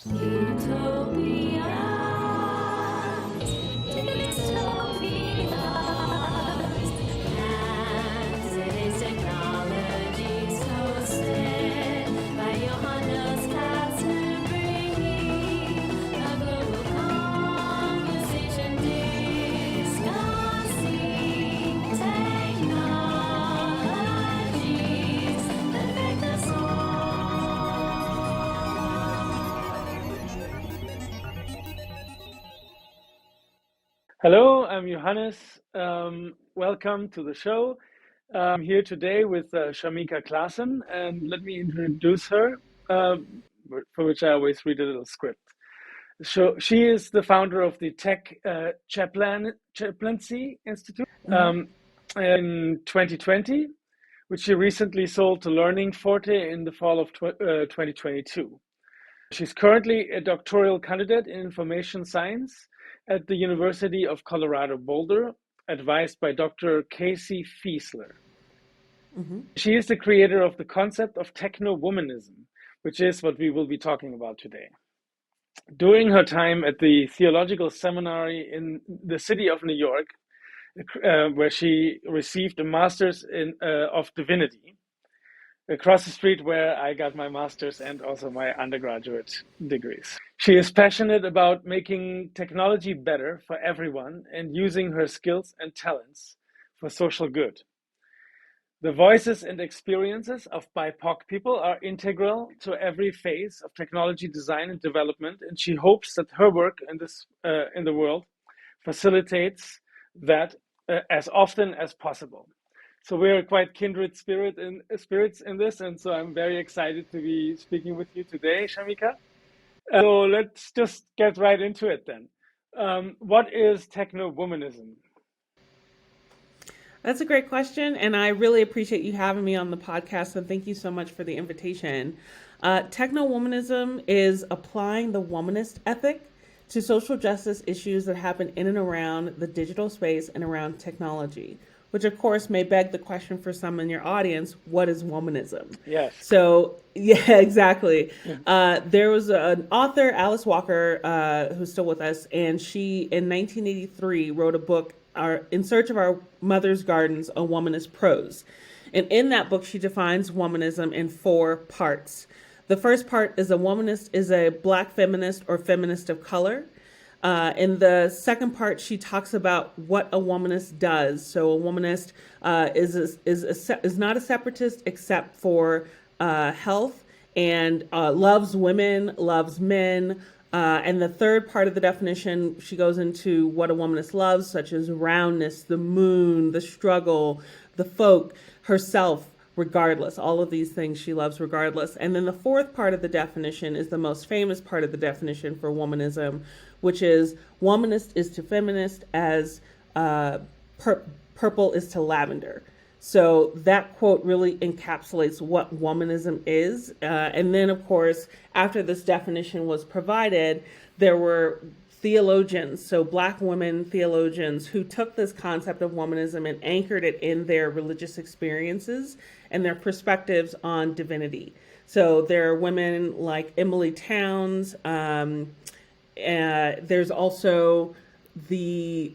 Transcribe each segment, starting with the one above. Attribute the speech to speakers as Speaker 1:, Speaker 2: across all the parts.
Speaker 1: Utopia.
Speaker 2: Hello, I'm Johannes. Welcome to the show. I'm here today with Shamika Klassen, and let me introduce her, for which I always read a little script. So she is the founder of the Tech Chaplaincy Institute in 2020, which she recently sold to Learning Forte in the fall of 2022. She's currently a doctoral candidate in information science at the University of Colorado Boulder, advised by Dr. Casey Fiesler. She is the creator of the concept of techno-womanism, which is what we will be talking about today. During her time at the Theological Seminary in the city of New York, where she received a master's of divinity, across the street where I got my master's and also my undergraduate degrees. She is passionate about making technology better for everyone and using her skills and talents for social good. The voices and experiences of BIPOC people are integral to every phase of technology design and development, and she hopes that her work in the world facilitates that as often as possible. So we're quite kindred spirits in this, and so I'm very excited to be speaking with you today, Shamika. So let's just get right into it then. What is techno-womanism?
Speaker 3: That's a great question, and I really appreciate you having me on the podcast, and thank you so much for the invitation. Techno-womanism is applying the womanist ethic to social justice issues that happen in and around the digital space and around technology, which of course may beg the question for some in your audience, what is womanism?
Speaker 2: Yes.
Speaker 3: So, yeah, exactly. There was an author, Alice Walker, who's still with us, and she, in 1983, wrote a book, In Search of Our Mother's Gardens, A Womanist Prose. And in that book, she defines womanism in 4 parts. The first part is a womanist is a black feminist or feminist of color. In the second part, she talks about what a womanist does. So a womanist is not a separatist except for health and loves women, loves men. And the third part of the definition, she goes into what a womanist loves, such as roundness, the moon, the struggle, the folk, herself, regardless. All of these things she loves regardless. And then the fourth part of the definition is the most famous part of the definition for womanism, which is womanist is to feminist as purple is to lavender. So that quote really encapsulates what womanism is. And then, of course, after this definition was provided, there were theologians, so black women theologians, who took this concept of womanism and anchored it in their religious experiences and their perspectives on divinity. So there are women like Emily Towns. There's also the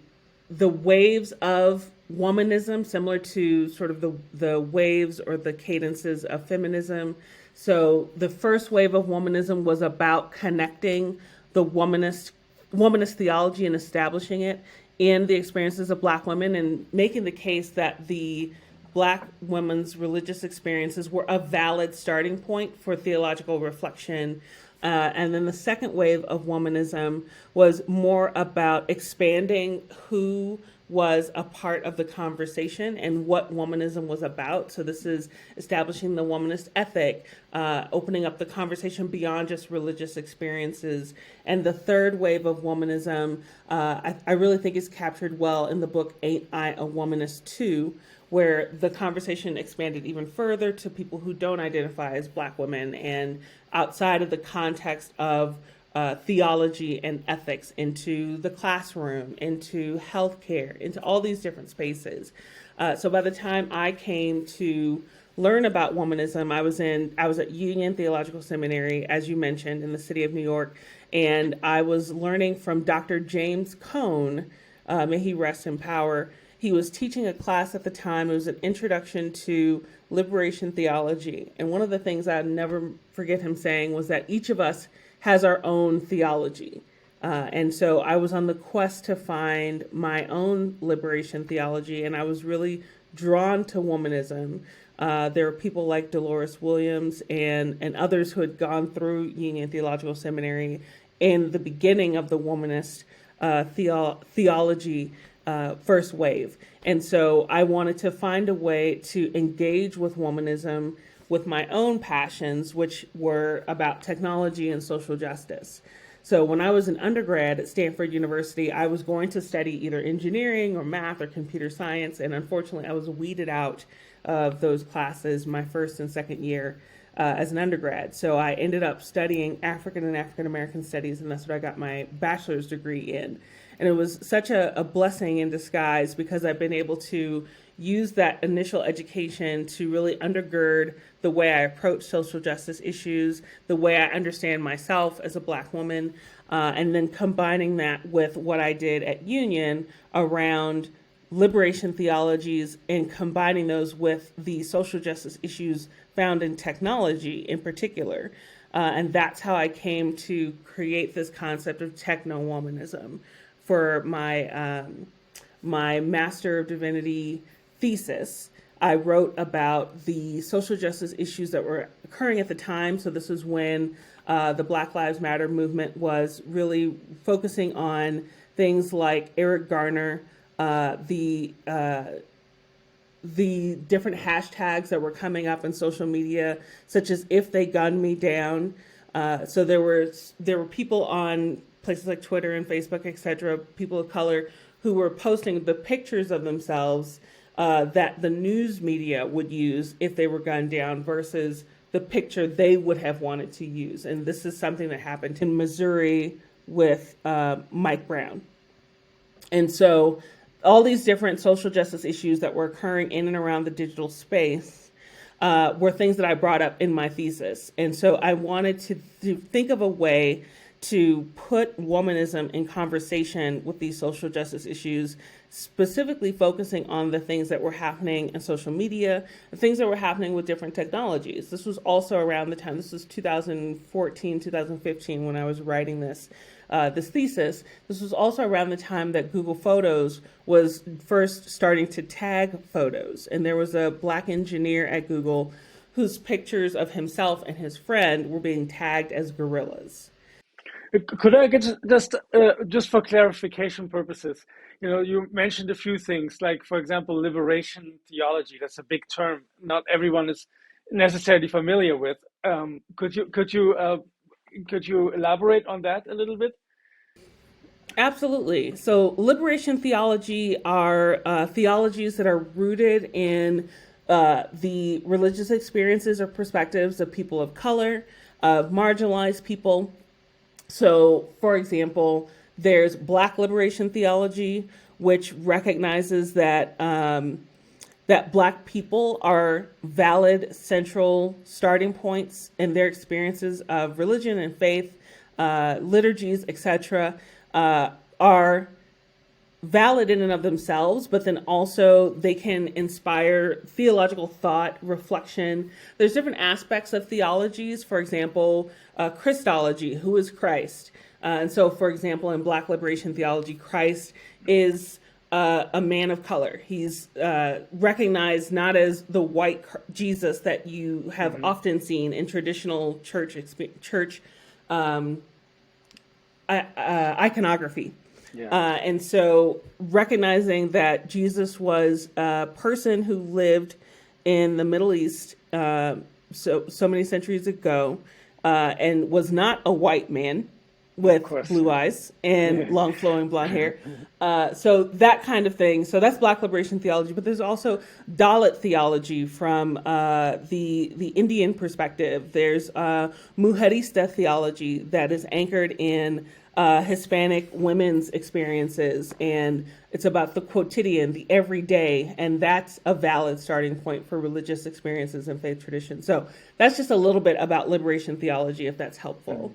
Speaker 3: waves of womanism, similar to sort of the waves or the cadences of feminism. So the first wave of womanism was about connecting the womanist theology and establishing it in the experiences of black women and making the case that the black women's religious experiences were a valid starting point for theological reflection. And then the second wave of womanism was more about expanding who was a part of the conversation and what womanism was about. So this is establishing the womanist ethic, opening up the conversation beyond just religious experiences. And the third wave of womanism, I really think is captured well in the book Ain't I a Womanist Too?, where the conversation expanded even further to people who don't identify as black women and outside of the context of theology and ethics into the classroom, into healthcare, into all these different spaces. So by the time I came to learn about womanism, I was at Union Theological Seminary, as you mentioned, in the city of New York, and I was learning from Dr. James Cone, may he rest in power. He was teaching a class at the time. It was an introduction to liberation theology, and one of the things I'd never forget him saying was that each of us has our own theology. And so I was on the quest to find my own liberation theology, and I was really drawn to womanism. There were people like Dolores Williams and others who had gone through Union Theological Seminary in the beginning of the womanist theology first wave. And so I wanted to find a way to engage with womanism with my own passions, which were about technology and social justice. So when I was an undergrad at Stanford University, I was going to study either engineering or math or computer science, and unfortunately I was weeded out of those classes my first and second year as an undergrad. So I ended up studying African and African American studies, and that's what I got my bachelor's degree in. And it was such a blessing in disguise because I've been able to use that initial education to really undergird the way I approach social justice issues, the way I understand myself as a Black woman, and then combining that with what I did at Union around liberation theologies and combining those with the social justice issues found in technology in particular. And that's how I came to create this concept of techno-womanism for my my Master of Divinity thesis. I wrote about the social justice issues that were occurring at the time. So this was when the Black Lives Matter movement was really focusing on things like Eric Garner, the different hashtags that were coming up in social media, such as "If They Gun Me Down." So there were people on places like Twitter and Facebook, etc., people of color who were posting the pictures of themselves that the news media would use if they were gunned down versus the picture they would have wanted to use. And this is something that happened in Missouri with Mike Brown. And so all these different social justice issues that were occurring in and around the digital space were things that I brought up in my thesis. And so I wanted to think of a way to put womanism in conversation with these social justice issues, specifically focusing on the things that were happening in social media, the things that were happening with different technologies. This was also around the time, this was 2014, 2015 when I was writing this thesis. This was also around the time that Google Photos was first starting to tag photos. And there was a Black engineer at Google whose pictures of himself and his friend were being tagged as gorillas.
Speaker 2: Could I get just for clarification purposes, you mentioned a few things, like, for example, liberation theology. That's a big term. Not everyone is necessarily familiar with. Could you elaborate on that a little bit?
Speaker 3: Absolutely. So liberation theology are theologies that are rooted in the religious experiences or perspectives of people of color, of marginalized people. So, for example, there's Black liberation theology, which recognizes that that Black people are valid central starting points in their experiences of religion and faith, liturgies, etc., are valid in and of themselves, but then also they can inspire theological thought, reflection. There's different aspects of theologies. For example, Christology, who is Christ? And so, for example, in Black liberation theology, Christ is a man of color. He's recognized not as the white Jesus that you have often seen in traditional church iconography. Yeah. And so recognizing that Jesus was a person who lived in the Middle East so many centuries ago and was not a white man,
Speaker 2: Of
Speaker 3: with
Speaker 2: course.
Speaker 3: blue eyes and
Speaker 2: Yeah.
Speaker 3: long flowing blonde hair. So that kind of thing. So that's Black liberation theology. But there's also Dalit theology from the Indian perspective. There's Mujerista theology that is anchored in Hispanic women's experiences, and it's about the quotidian, the everyday, and that's a valid starting point for religious experiences and faith traditions. So that's just a little bit about liberation theology, if that's helpful.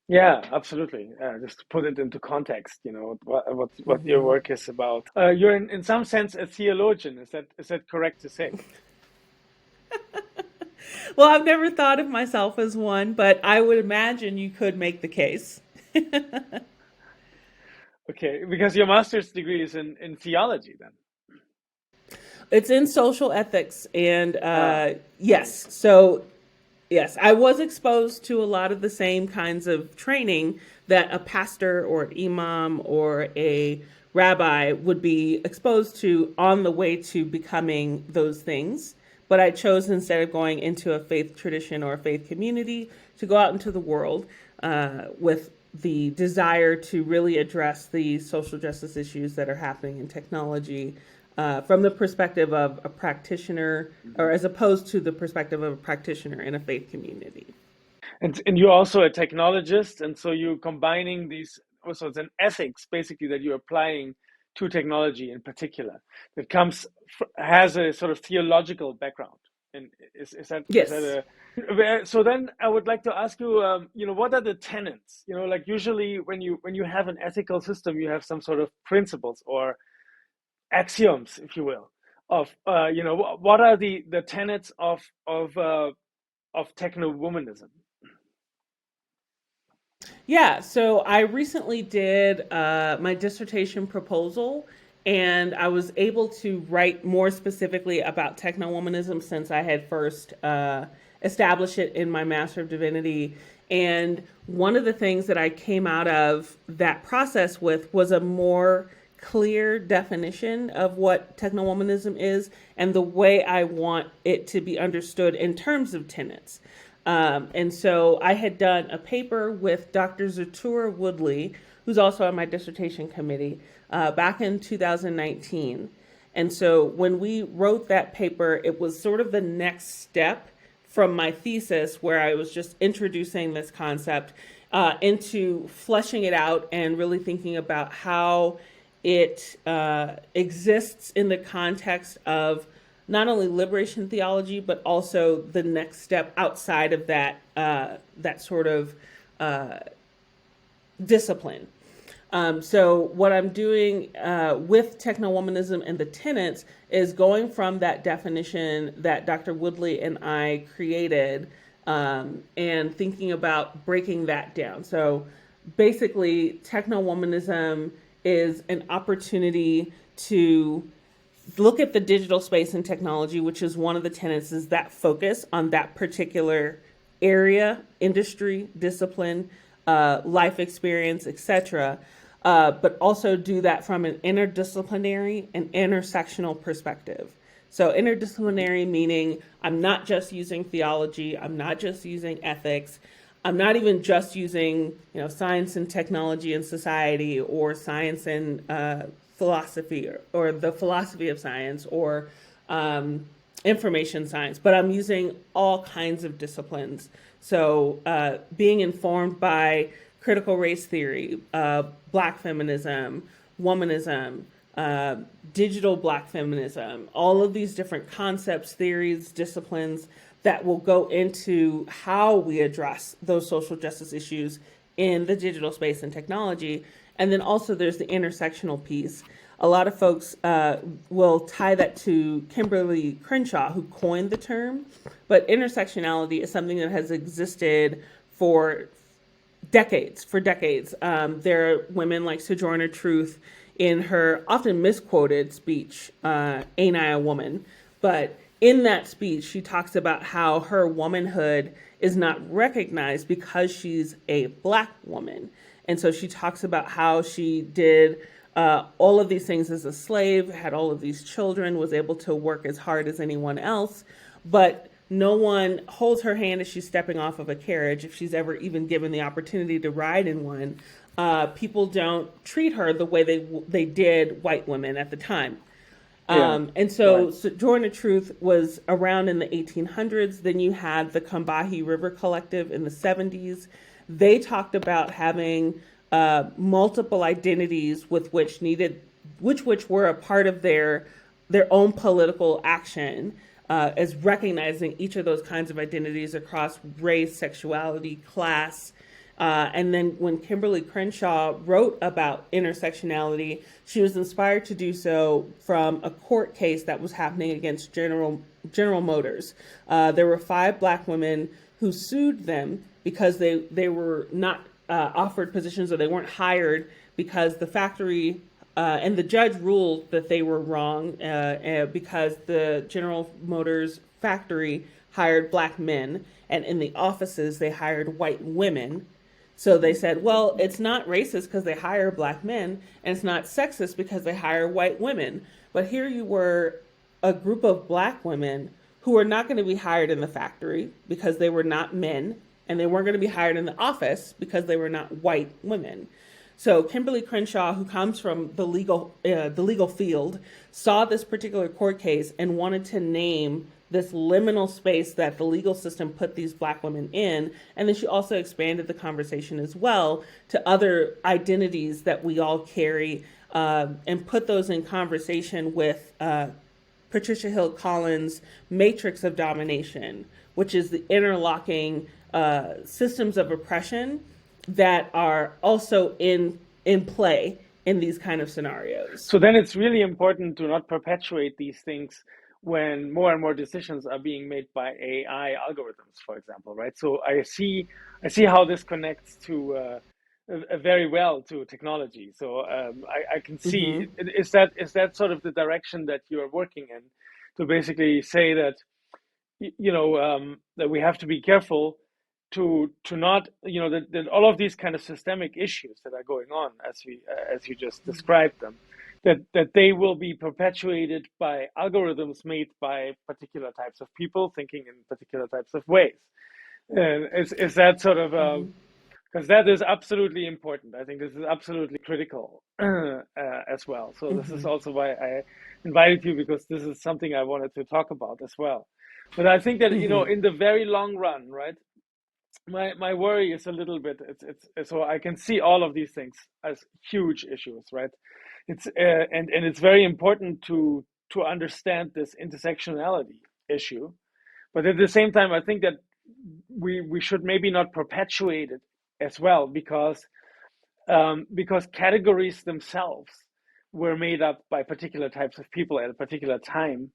Speaker 2: Yeah, absolutely. Just to put it into context, what your
Speaker 3: Hmm.
Speaker 2: work is about. You're in some sense a theologian. Is that correct to say?
Speaker 3: Well, I've never thought of myself as one, but I would imagine you could make the case.
Speaker 2: Okay, because your master's degree is in theology then.
Speaker 3: It's in social ethics, and
Speaker 2: Ah,
Speaker 3: yes,
Speaker 2: nice.
Speaker 3: so yes, I was exposed to a lot of the same kinds of training that a pastor or an imam or a rabbi would be exposed to on the way to becoming those things. But I chose, instead of going into a faith tradition or a faith community, to go out into the world with the desire to really address the social justice issues that are happening in technology from the perspective of a practitioner, or as opposed to the perspective of a practitioner in a faith community.
Speaker 2: And you're also a technologist, and so you're combining these. Also, it's an ethics basically that you're applying to technology in particular that has a sort of theological background. And is that
Speaker 3: Yes.
Speaker 2: a so then I would like to ask you, what are the tenets? Like usually when you have an ethical system, you have some sort of principles or axioms, if you will, of what are the tenets of techno womanism.
Speaker 3: Yeah, so I recently did my dissertation proposal, and I was able to write more specifically about techno-womanism since I had first established it in my Master of Divinity. And one of the things that I came out of that process with was a more clear definition of what techno-womanism is and the way I want it to be understood in terms of tenets. And so I had done a paper with Dr. Zatura Woodley, who's also on my dissertation committee, back in 2019. And so when we wrote that paper, it was sort of the next step from my thesis, where I was just introducing this concept into fleshing it out and really thinking about how it exists in the context of not only liberation theology, but also the next step outside of that sort of discipline. So what I'm doing with techno-womanism and the tenets is going from that definition that Dr. Woodley and I created, and thinking about breaking that down. So basically, techno-womanism is an opportunity to look at the digital space and technology, which is one of the tenets, is that focus on that particular area, industry, discipline, life experience, etc. But also do that from an interdisciplinary and intersectional perspective. So interdisciplinary meaning I'm not just using theology, I'm not just using ethics, I'm not even just using science and technology and society, or science and philosophy, or the philosophy of science, or information science, but I'm using all kinds of disciplines. So being informed by critical race theory, black feminism, womanism, digital black feminism, all of these different concepts, theories, disciplines that will go into how we address those social justice issues in the digital space and technology. And then also there's the intersectional piece. A lot of folks will tie that to Kimberly Crenshaw, who coined the term, but intersectionality is something that has existed for decades. For decades, there are women like Sojourner Truth in her often misquoted speech, "Ain't I a Woman?" But in that speech, she talks about how her womanhood is not recognized because she's a black woman. And so she talks about how she did all of these things as a slave, had all of these children, was able to work as hard as anyone else, but No one holds her hand as she's stepping off of a carriage, if she's ever even given the opportunity to ride in one. People don't treat her the way they did white women at the time.
Speaker 2: Yeah.
Speaker 3: And
Speaker 2: Right.
Speaker 3: so Sojourner Truth was around in the 1800s. Then you had the Combahee River Collective in the 70s. They talked about having multiple identities with which were a part of their own political action, as recognizing each of those kinds of identities across race, sexuality, class. And then when Kimberly Crenshaw wrote about intersectionality, she was inspired to do so from a court case that was happening against General Motors. There were 5 black women who sued them because they were not offered positions, or they weren't hired because the factory and the judge ruled that they were wrong, because the General Motors factory hired black men, and in the offices they hired white women. So they said, well, it's not racist because they hire black men, and it's not sexist because they hire white women. But here you were, a group of black women who were not going to be hired in the factory because they were not men, and they weren't going to be hired in the office because they were not white women. So Kimberly Crenshaw, who comes from the legal field, saw this particular court case and wanted to name this liminal space that the legal system put these black women in. And then she also expanded the conversation as well to other identities that we all carry, and put those in conversation with Patricia Hill Collins' Matrix of Domination, which is the interlocking systems of oppression that are also in play in these kind of scenarios.
Speaker 2: So then it's really important to not perpetuate these things when more and more decisions are being made by AI algorithms, for example, right? So I see how this connects to very well to technology. So I can see,
Speaker 3: Mm-hmm.
Speaker 2: is that sort of the direction that you're working in, to basically say that that we have to be careful to not, that all of these kind of systemic issues that are going on, as you just described them, that they will be perpetuated by algorithms made by particular types of people thinking in particular types of ways. And is that sort of,
Speaker 3: Mm-hmm.
Speaker 2: because that is absolutely important. I think this is absolutely critical as well. So this is
Speaker 3: Mm-hmm.
Speaker 2: also why I invited you, because this is something I wanted to talk about as well. But I think that,
Speaker 3: Mm-hmm.
Speaker 2: in the very long run, right? My worry is a little bit, it's so I can see all of these things as huge issues, right? It's and it's very important to understand this intersectionality issue, but at the same time I think that we should maybe not perpetuate it as well, because categories themselves were made up by particular types of people at a particular time,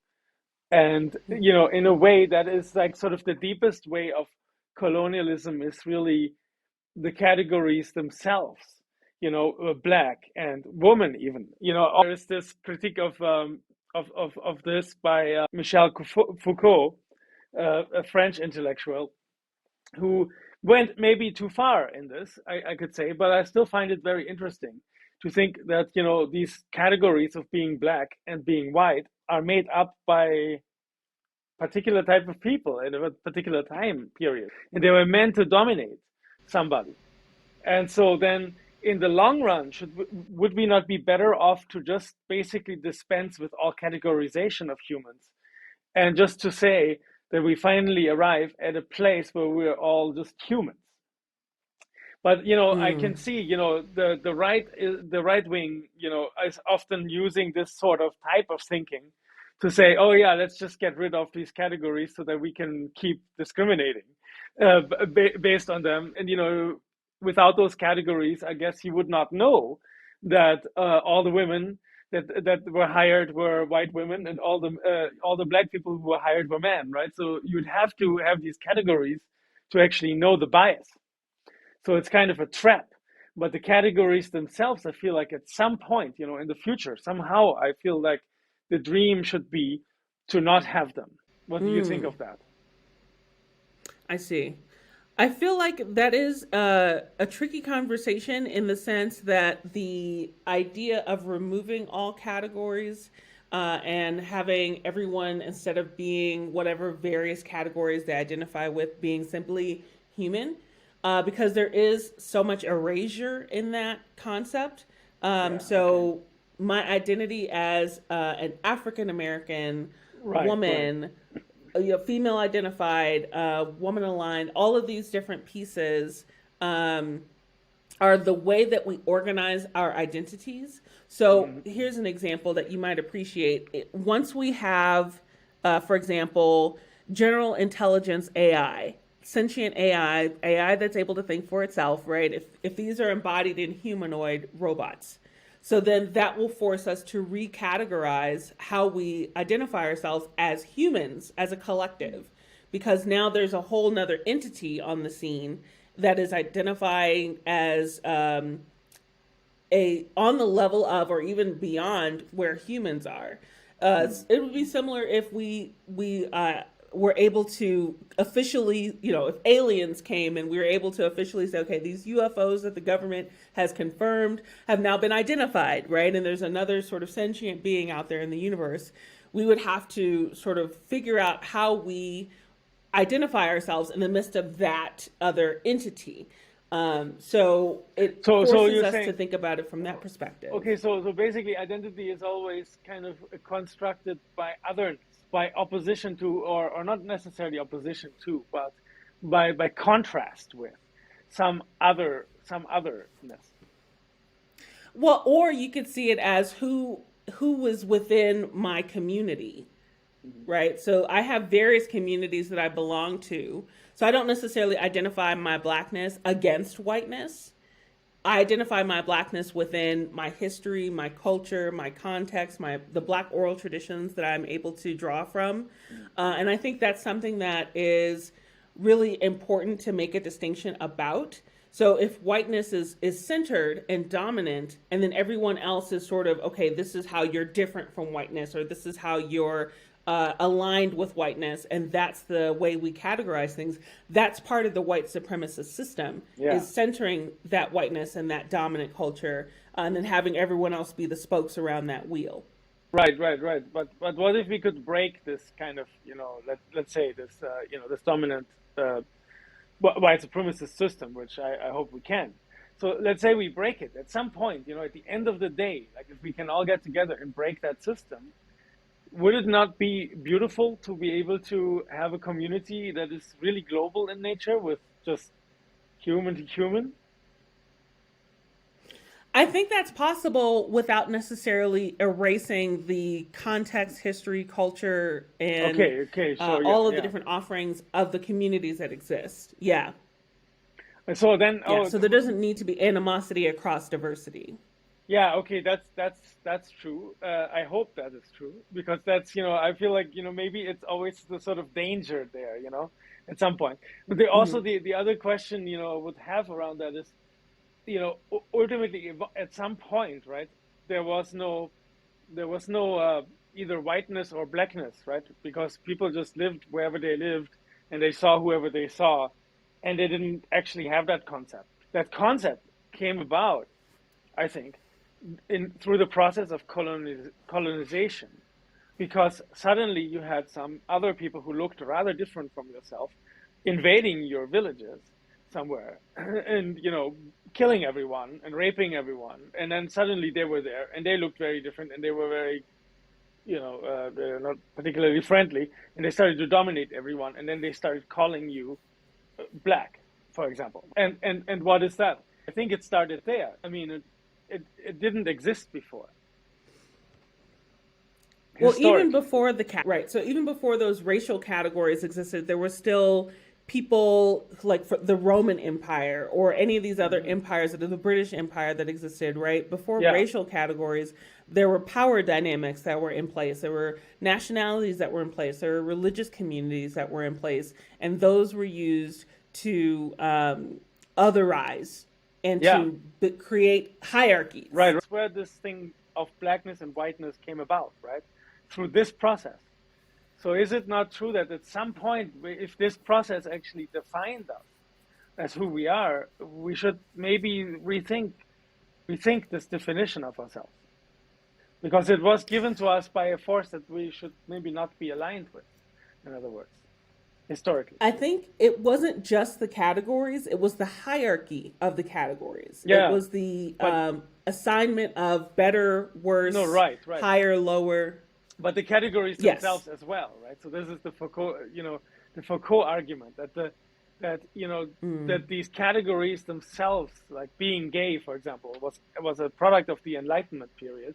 Speaker 2: and in a way that is like sort of the deepest way of colonialism is really the categories themselves, black and woman even. There is this critique of this by Michel Foucault, a French intellectual, who went maybe too far in this, I could say, but I still find it very interesting to think that these categories of being black and being white are made up by particular type of people at a particular time period, and they were meant to dominate somebody. And so then in the long run, would we not be better off to just basically dispense with all categorization of humans, and just to say that we finally arrive at a place where we're all just humans? But I can
Speaker 3: Mm.
Speaker 2: see, the right wing, is often using this sort of type of thinking to say, oh yeah, let's just get rid of these categories so that we can keep discriminating based on them. And without those categories, I guess you would not know that all the women that were hired were white women, and all the black people who were hired were men, right? So you'd have to have these categories to actually know the bias. So it's kind of a trap. But the categories themselves, I feel like at some point, in the future, somehow I feel like the dream should be to not have them. What do you think
Speaker 3: Mm.
Speaker 2: of that?
Speaker 3: I see. I feel like that is a tricky conversation in the sense that the idea of removing all categories and having everyone, instead of being whatever various categories they identify with, being simply human, because there is so much erasure in that concept.
Speaker 2: Yeah. Okay.
Speaker 3: So my identity as an African American
Speaker 2: Right. Right.
Speaker 3: woman, female identified, woman aligned, all of these different pieces um, are the way that we organize our identities. So
Speaker 2: Mm-hmm.
Speaker 3: here's an example that you might appreciate. Once we have, for example, general intelligence AI, sentient AI that's able to think for itself, right? If these are embodied in humanoid robots, so then that will force us to recategorize how we identify ourselves as humans, as a collective, because now there's a whole nother entity on the scene that is identifying as a on the level of or even beyond where humans are. It would be similar if we were able to officially, if aliens came and we were able to officially say, okay, these UFOs that the government has confirmed have now been identified, right? And there's another sort of sentient being out there in the universe. We would have to sort of figure out how we identify ourselves in the midst of that other entity. So it
Speaker 2: So
Speaker 3: forces
Speaker 2: you're
Speaker 3: us to
Speaker 2: saying,
Speaker 3: think about it from that perspective.
Speaker 2: okay, so basically identity is always kind of constructed by otherness, by opposition to, or not necessarily opposition to, but by contrast with some otherness.
Speaker 3: Well, or you could see it as who was within my community,
Speaker 2: Mhm.
Speaker 3: right? So I have various communities that I belong to. So I don't necessarily identify my blackness against whiteness. I identify my blackness within my history, my culture, my context, my the black oral traditions that I'm able to draw from, and I think that's something that is really important to make a distinction about. So if whiteness is centered and dominant, and then everyone else is sort of okay, this is how you're different from whiteness, or this is how you're aligned with whiteness, and that's the way we categorize things. That's part of the white supremacist system,
Speaker 2: Yeah.
Speaker 3: is centering that whiteness and that dominant culture, and then having everyone else be the spokes around that wheel.
Speaker 2: Right, right, right. But what if we could break this kind of, let's say this, this dominant uh, white supremacist system, which I hope we can. So let's say we break it at some point, at the end of the day, like if we can all get together and break that system, would it not be beautiful to be able to have a community that is really global in nature with just human to human?
Speaker 3: I think that's possible without necessarily erasing the context, history, culture, and
Speaker 2: Okay, okay, sure, yeah,
Speaker 3: all of the
Speaker 2: yeah.
Speaker 3: different offerings of the communities that exist. Yeah.
Speaker 2: And so then,
Speaker 3: Yeah. So there doesn't need to be animosity across diversity.
Speaker 2: yeah, okay, that's true. I hope that is true because that's, I feel like, maybe it's always the sort of danger there, at some point. But also
Speaker 3: Hmm.
Speaker 2: the other question, I would have around that is, ultimately at some point, right, there was no there was no either whiteness or blackness, right? Because people just lived wherever they lived and they saw whoever they saw, and they didn't actually have that concept. That concept came about, I think, in through the process of colonization, because suddenly you had some other people who looked rather different from yourself invading your villages somewhere and killing everyone and raping everyone, and then suddenly they were there and they looked very different and they were very they're not particularly friendly, and they started to dominate everyone, and then they started calling you black, for example. And what is that? I think it started there. I mean, it didn't exist before
Speaker 3: Well, even
Speaker 2: historically.
Speaker 3: before right, so even before those racial categories existed, there were still people like for the Roman Empire or any of these other
Speaker 2: Hmm.
Speaker 3: empires, the British Empire that existed, right? Before
Speaker 2: Yeah.
Speaker 3: racial categories, there were power dynamics that were in place. There were nationalities that were in place. There were religious communities that were in place, and those were used to otherize and
Speaker 2: Yeah.
Speaker 3: to create
Speaker 2: Right.
Speaker 3: hierarchies.
Speaker 2: That's where this thing of blackness and whiteness came about, right? Through this process. So is it not true that at some point, if this process actually defined us as who we are, we should maybe rethink this definition of ourselves? because it was given to us by a force that we should maybe not be aligned with, in other words, historically.
Speaker 3: I think it wasn't just the categories, it was the hierarchy of the categories. It
Speaker 2: Yeah,
Speaker 3: was the
Speaker 2: but
Speaker 3: assignment of better,
Speaker 2: no,
Speaker 3: worse,
Speaker 2: right.
Speaker 3: higher, lower.
Speaker 2: But the categories
Speaker 3: Yes.
Speaker 2: themselves as well, right? So this is the Foucault, the Foucault argument that that
Speaker 3: Mm.
Speaker 2: that these categories themselves, like being gay, for example, was a product of the Enlightenment period,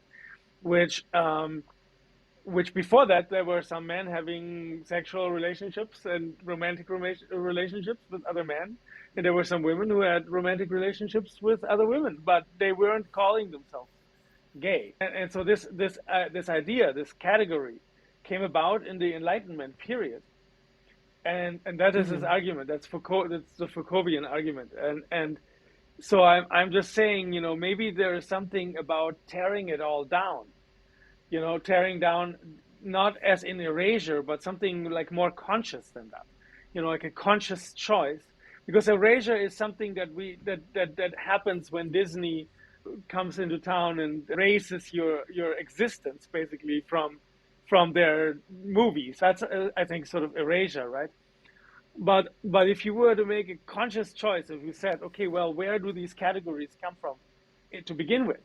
Speaker 2: which which before that there were some men having sexual relationships and romantic relationships with other men, and there were some women who had romantic relationships with other women, but they weren't calling themselves gay. And so this idea, this category, came about in the Enlightenment period, and that is his
Speaker 3: Hmm.
Speaker 2: argument. That's Foucault. That's the Foucauldian argument. And so I'm just saying, maybe there is something about tearing it all down. Tearing down not as in erasure, but something like more conscious than that. Like a conscious choice. Because erasure is something that happens when Disney comes into town and erases your existence basically from their movies. That's I think sort of erasure, right? But if you were to make a conscious choice, if you said, okay, well, where do these categories come from to begin with?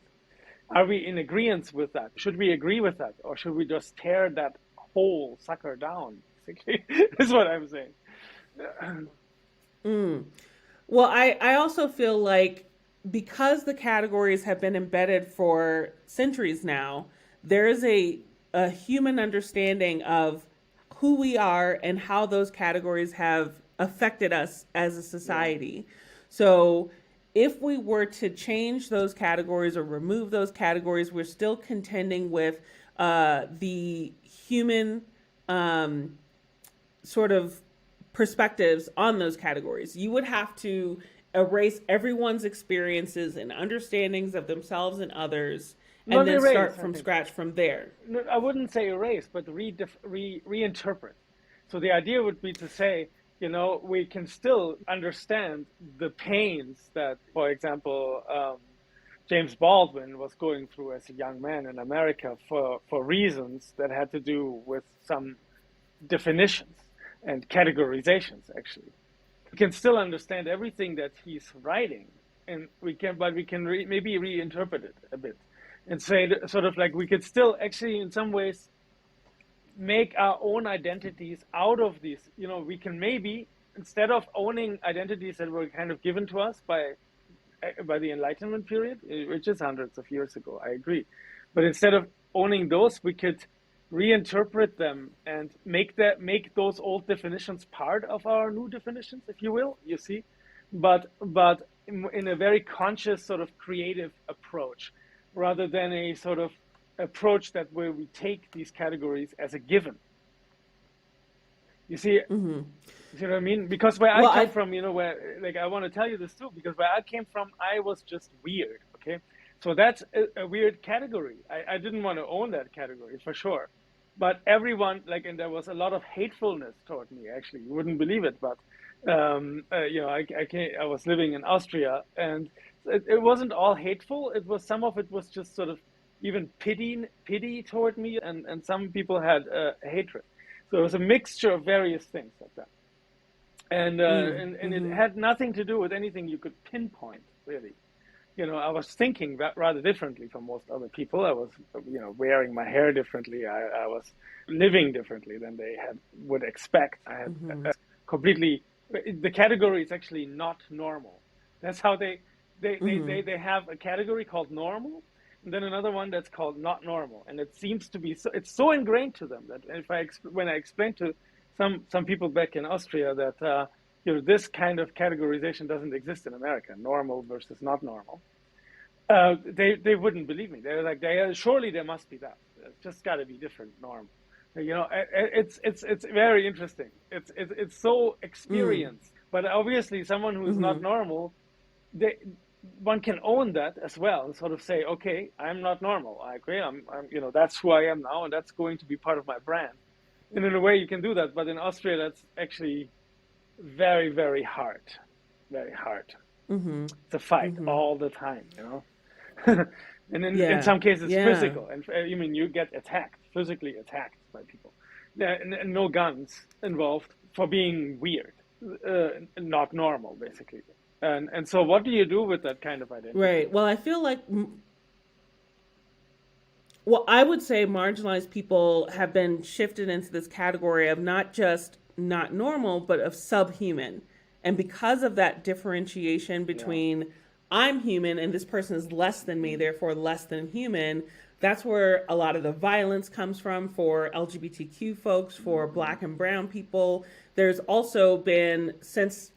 Speaker 2: Are we in agreement with that? Should we agree with that, or should we just tear that whole sucker down? Basically, is what I'm saying.
Speaker 3: Mm. Well, I also feel like because the categories have been embedded for centuries now, there is a human understanding of who we are and how those categories have affected us as a
Speaker 2: Yeah.
Speaker 3: society. So if we were to change those categories or remove those categories, we're still contending with the human sort of perspectives on those categories. You would have to erase everyone's experiences and understandings of themselves and others and
Speaker 2: Not
Speaker 3: then start
Speaker 2: erase, I
Speaker 3: from
Speaker 2: think.
Speaker 3: scratch from there.
Speaker 2: No, I wouldn't say erase, but reinterpret. So the idea would be to say, we can still understand the pains that, for example, James Baldwin was going through as a young man in America for reasons that had to do with some definitions and categorizations, actually. We can still understand everything that he's writing, and but we can maybe reinterpret it a bit and say sort of like we could still actually, in some ways, make our own identities out of these. We can maybe, instead of owning identities that were kind of given to us by the Enlightenment period, which is hundreds of years ago, I agree. But instead of owning those, we could reinterpret them and make those old definitions part of our new definitions, if you will. You see, but in a very conscious sort of creative approach, rather than a sort of approach that where we take these categories as a given. You see,
Speaker 3: Hmm.
Speaker 2: you see what I mean? Because where I
Speaker 3: Well,
Speaker 2: come
Speaker 3: I.
Speaker 2: from, where like I want to tell you this too, because where I came from, I was just weird. Okay, so that's a weird category. I didn't want to own that category for sure, but everyone and there was a lot of hatefulness toward me. Actually, you wouldn't believe it, but I was living in Austria, and it wasn't all hateful. It was some of it was just sort of even pity toward me, and some people had hatred. So it was a mixture of various things like that, and it
Speaker 3: Mm-hmm.
Speaker 2: had nothing to do with anything you could pinpoint really. I was thinking rather differently from most other people. I was, wearing my hair differently. I was living differently than they would expect. I had
Speaker 3: Mm-hmm.
Speaker 2: completely. The category is actually not normal. That's how
Speaker 3: Mm-hmm.
Speaker 2: they have a category called normal, and then another one that's called not normal. And it seems to be so. It's so ingrained to them that if when I explain to some people back in Austria that this kind of categorization doesn't exist in America, normal versus not normal. They wouldn't believe me. They're like, surely there must be that. It's just got to be different norm. It's very interesting. It's so
Speaker 3: Mm-hmm.
Speaker 2: experienced, but obviously someone who's not
Speaker 3: Mm-hmm.
Speaker 2: normal, they one can own that as well and sort of say, okay, I'm not normal. I agree. I'm that's who I am now, and that's going to be part of my brand. And in a way, you can do that. But in Austria, that's actually very, very hard. Very hard.
Speaker 3: Mm-hmm.
Speaker 2: It's a fight
Speaker 3: Mm-hmm.
Speaker 2: all the time. And in
Speaker 3: Yeah.
Speaker 2: some cases
Speaker 3: Yeah.
Speaker 2: physical. And you mean you get attacked, physically attacked by people. And no guns involved for being weird, not normal, basically. And so, what do you do with that kind of identity?
Speaker 3: Right. Well, I feel like, well, I would say marginalized people have been shifted into this category of not just not normal, but of subhuman. And because of that differentiation
Speaker 2: Yeah.
Speaker 3: between I'm human and this person is less than me, therefore less than human, that's where a lot of the violence comes from for LGBTQ folks, for
Speaker 2: Hmm.
Speaker 3: black and brown people. There's also been, since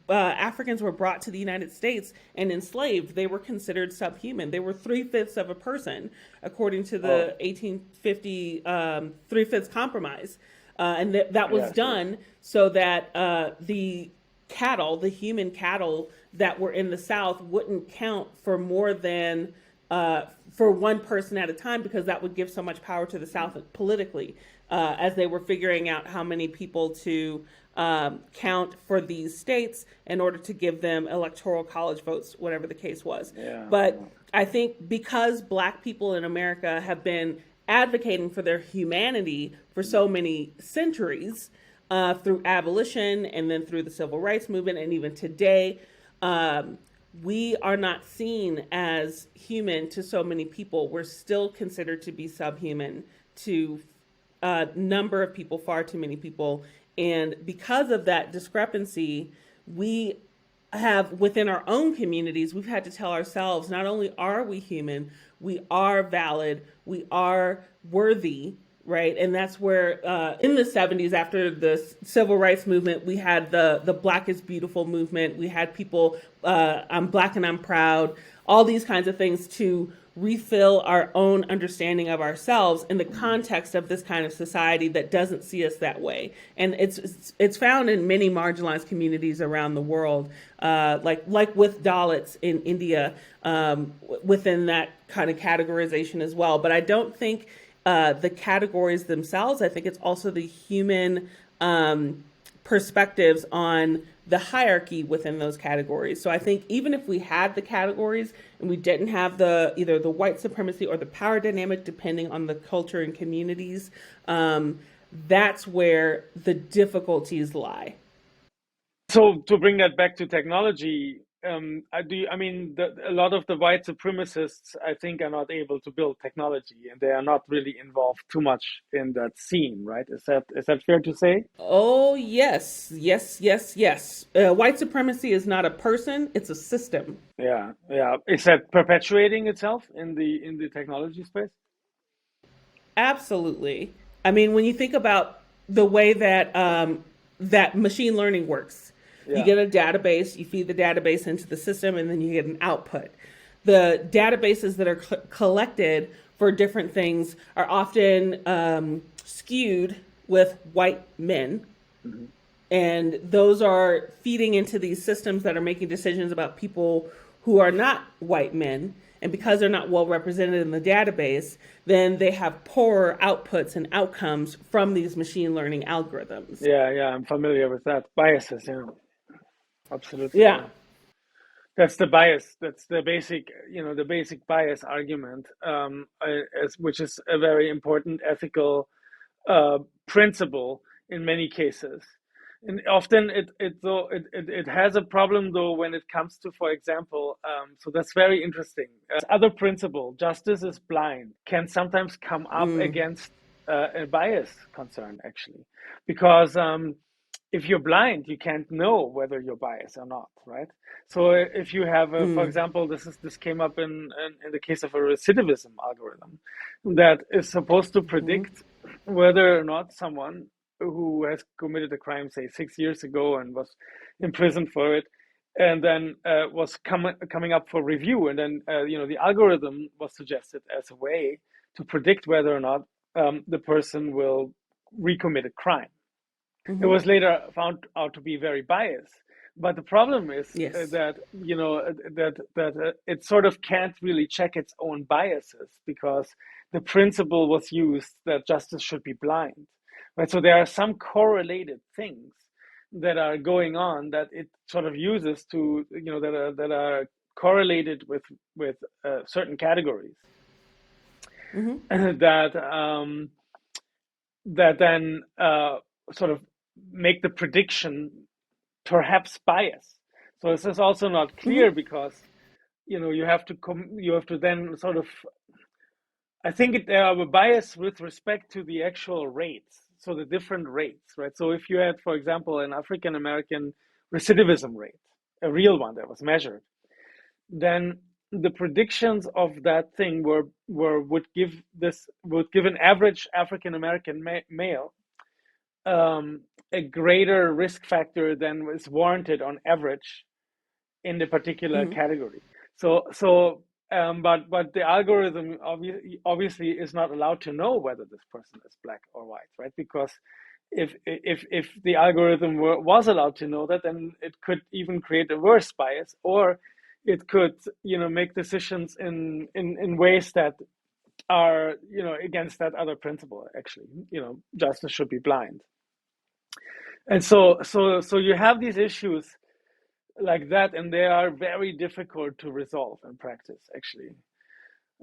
Speaker 3: Africans were brought to the United States and enslaved, they were considered subhuman. They were three-fifths of a person, according to
Speaker 2: Oh,
Speaker 3: the 1850 Three-Fifths Compromise. And that was
Speaker 2: yes, yes.
Speaker 3: done so that the cattle, the human cattle that were in the South, wouldn't count for more than for one person at a time, because that would give so much power to the South politically, as they were figuring out how many people to count for these states in order to give them electoral college votes, whatever the case was.
Speaker 2: Yeah,
Speaker 3: But
Speaker 2: yeah.
Speaker 3: I think because black people in America have been advocating for their humanity for so many centuries, through abolition and then through the civil rights movement, and even today, um, we are not seen as human to so many people. We're still considered to be subhuman to a number of people, far too many people. And because of that discrepancy, we have within our own communities, we've had to tell ourselves not only are we human, we are valid, we are worthy, right? And that's where in the 70s, after the civil rights movement, we had the Black is Beautiful movement. We had people, I'm Black and I'm proud, all these kinds of things to refill our own understanding of ourselves in the context of this kind of society that doesn't see us that way. And it's found in many marginalized communities around the world, like with Dalits in India, within that kind of categorization as well. But I don't think the categories themselves. I think it's also the human perspectives on the hierarchy within those categories. So I think even if we had the categories and we didn't have the either the white supremacy or the power dynamic, depending on the culture and communities, that's where the difficulties lie.
Speaker 2: So to bring that back to technology, I mean, a lot of the white supremacists, I think, are not able to build technology, and they are not really involved too much in that scene, right? Is that fair to say?
Speaker 3: Oh yes, yes, yes, yes. White supremacy is not a person; it's a system.
Speaker 2: Yeah, yeah. Is that perpetuating itself in the technology space?
Speaker 3: Absolutely. I mean, when you think about the way that that machine learning works, you
Speaker 2: Yeah.
Speaker 3: get a database, you feed the database into the system, and then you get an output. The databases that are collected for different things are often skewed with white men,
Speaker 2: Hmm.
Speaker 3: and those are feeding into these systems that are making decisions about people who are not white men. And because they're not well represented in the database, then they have poorer outputs and outcomes from these machine learning algorithms.
Speaker 2: Yeah, yeah. I'm familiar with that biases. Yeah, absolutely.
Speaker 3: Yeah.
Speaker 2: Yeah. That's the bias. That's the basic, the basic bias argument, which is a very important ethical uh, principle in many cases. And often it has a problem though when it comes to, for example, so that's very interesting. Other principle, justice is blind, can sometimes come up
Speaker 3: Mm,
Speaker 2: against a bias concern actually, because if you're blind, you can't know whether you're biased or not, right? So if you have, for
Speaker 3: mm,
Speaker 2: example, this came up in the case of a recidivism algorithm that is supposed to
Speaker 3: mm-hmm,
Speaker 2: predict whether or not someone who has committed a crime, say 6 years ago, and was imprisoned for it, and then was coming up for review, and then the algorithm was suggested as a way to predict whether or not the person will recommit a crime. It
Speaker 3: mm-hmm.
Speaker 2: was later found out to be very biased. But the problem is
Speaker 3: Yes.
Speaker 2: that it sort of can't really check its own biases because the principle was used that justice should be blind, right? So there are some correlated things that are going on that it sort of uses to that are correlated with certain categories that that then sort of make the prediction perhaps bias. So this is also not clear because you have to then sort of, I think there are a bias with respect to the actual rates, so the different rates, right? So if you had, for example, an African American recidivism rate, a real one that was measured, then the predictions of that thing would give an average African American male a greater risk factor than is warranted on average in the particular category. But the algorithm obviously is not allowed to know whether this person is black or white, right? Because if the algorithm was allowed to know that, then it could even create a worse bias, or it could make decisions in ways that are against that other principle. Actually, justice should be blind. And so you have these issues like that, and they are very difficult to resolve in practice, actually.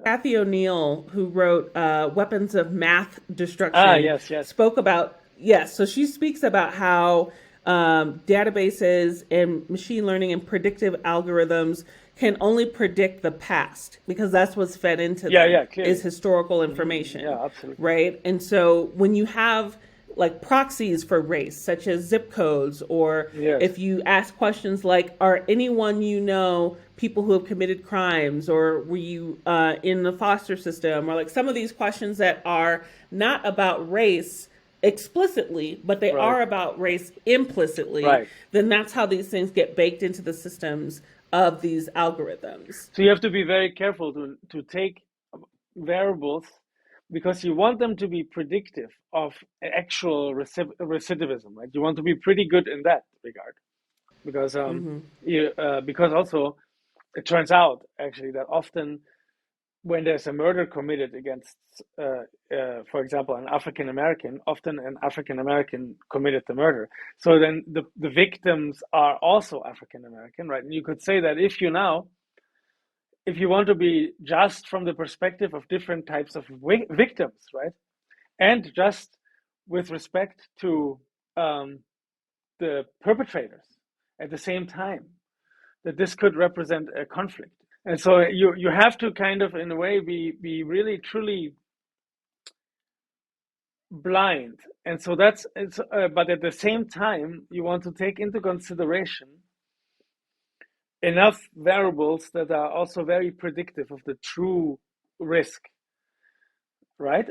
Speaker 3: Cathy O'Neil, who wrote Weapons of Math Destruction,
Speaker 2: yes.
Speaker 3: spoke about, yes, so she speaks about how databases and machine learning and predictive algorithms can only predict the past because that's what's fed into them is historical information.
Speaker 2: Yeah, absolutely.
Speaker 3: Right? And so when you have like proxies for race, such as zip codes, or if you ask questions like, are anyone people who have committed crimes, or were you in the foster system, or like some of these questions that are not about race explicitly, but they are about race implicitly, then that's how these things get baked into the systems of these algorithms.
Speaker 2: So you have to be very careful to take variables, because you want them to be predictive of actual recidivism, right? You want to be pretty good in that regard, because because also it turns out actually that often when there's a murder committed against, for example, an African American, often an African American committed the murder. So then the victims are also African American, right? And you could say that if you want to be just from the perspective of different types of victims, right? And just with respect to the perpetrators at the same time, that this could represent a conflict. And so you have to kind of, in a way, be really, truly blind. And so but at the same time, you want to take into consideration enough variables that are also very predictive of the true risk, right?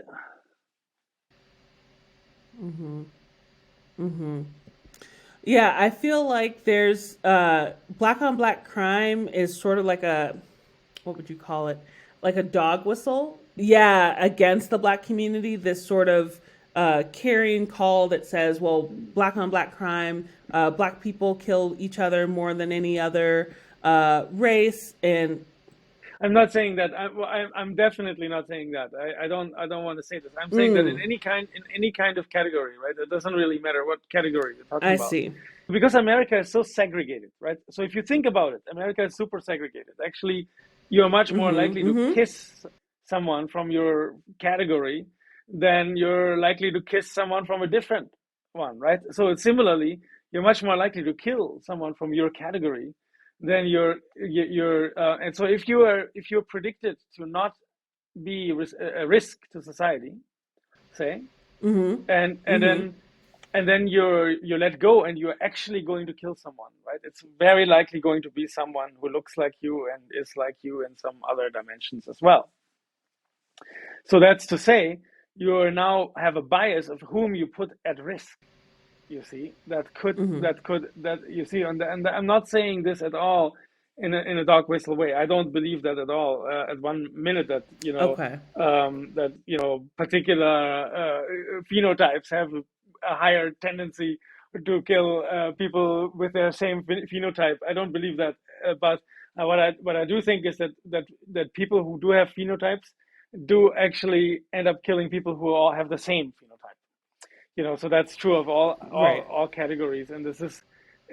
Speaker 3: Yeah, I feel like there's black on black crime is sort of like what would you call it? Like a dog whistle. Yeah, against the black community, this sort of carrying call that says, well, black on black crime, black people kill each other more than any other race. And
Speaker 2: I'm not saying that. I'm definitely not saying that. I don't want to say this. I'm saying that in any kind of category, right? It doesn't really matter what category you're talking about.
Speaker 3: I see.
Speaker 2: Because America is so segregated, right? So if you think about it, America is super segregated. Actually, you're much more likely to kiss someone from your category than you're likely to kiss someone from a different one, right? So similarly, you're much more likely to kill someone from your category than and so if you're predicted to not be a risk to society, say, and then you're let go and you're actually going to kill someone, right? It's very likely going to be someone who looks like you and is like you in some other dimensions as well. So that's to say, you now have a bias of whom you put at risk. You see, that you see, and I'm not saying this at all in a dog whistle way. I don't believe that at all. At one minute that particular phenotypes have a higher tendency to kill people with their same phenotype. I don't believe that. But what I do think is that people who do have phenotypes do actually end up killing people who all have the same phenotype. So that's true of all categories, and this is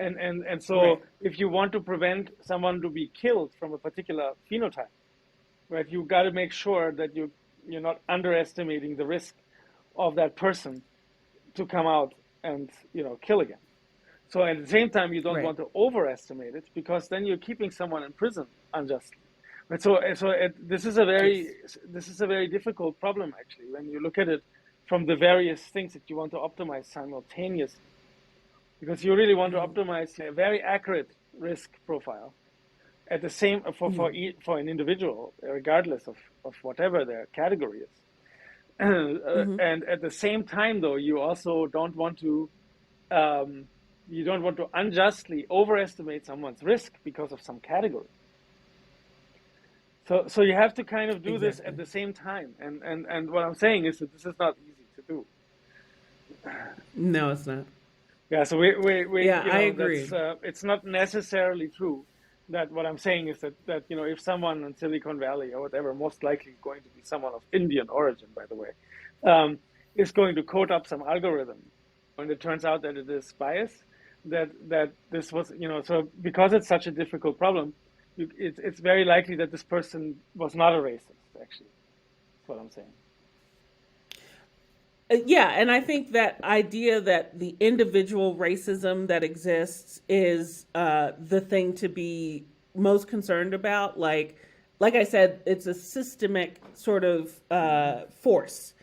Speaker 2: And so
Speaker 3: Right.
Speaker 2: if you want to prevent someone to be killed from a particular phenotype, right, you got to make sure that you're not underestimating the risk of that person to come out and kill again. So at the same time, you don't
Speaker 3: Right.
Speaker 2: want to overestimate it, because then you're keeping someone in prison unjustly. Right? So
Speaker 3: Yes.
Speaker 2: this is a very difficult problem, actually, when you look at it from the various things that you want to optimize simultaneously, because you really want to optimize a very accurate risk profile at the same for an individual, regardless of whatever their category is. And at the same time, though, um, you don't want to unjustly overestimate someone's risk because of some category. So you have to kind of do this at
Speaker 3: Exactly.
Speaker 2: the same time. And what I'm saying is that this is not easy to do.
Speaker 3: No, it's not.
Speaker 2: Yeah. So we
Speaker 3: Yeah, I agree.
Speaker 2: that's it's not necessarily true that what I'm saying is that if someone in Silicon Valley or whatever, most likely going to be someone of Indian origin, by the way, um, is going to code up some algorithm, and it turns out that it is biased, that this was, so because it's such a difficult problem, it's very likely that this person was not a racist, actually. That's what I'm saying.
Speaker 3: Yeah, and I think that idea that the individual racism that exists is the thing to be most concerned about. Like I said, it's a systemic sort of force,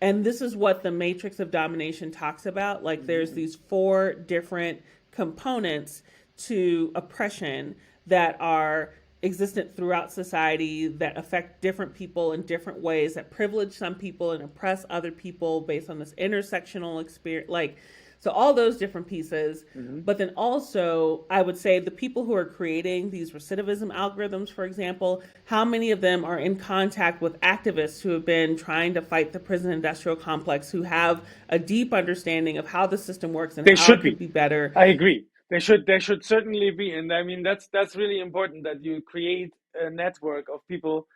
Speaker 3: and this is what the Matrix of Domination talks about. Like, there's
Speaker 2: Mm-hmm.
Speaker 3: these four different components to oppression that are existent throughout society, that affect different people in different ways, that privilege some people and oppress other people based on this intersectional experience. Like, so all those different pieces.
Speaker 2: Mm-hmm.
Speaker 3: But then also, I would say the people who are creating these recidivism algorithms, for example, how many of them are in contact with activists who have been trying to fight the prison industrial complex, who have a deep understanding of how the system works and
Speaker 2: They
Speaker 3: how
Speaker 2: should
Speaker 3: it could
Speaker 2: be.
Speaker 3: be better?
Speaker 2: I agree. They should certainly be. And I mean, that's really important, that you create a network of people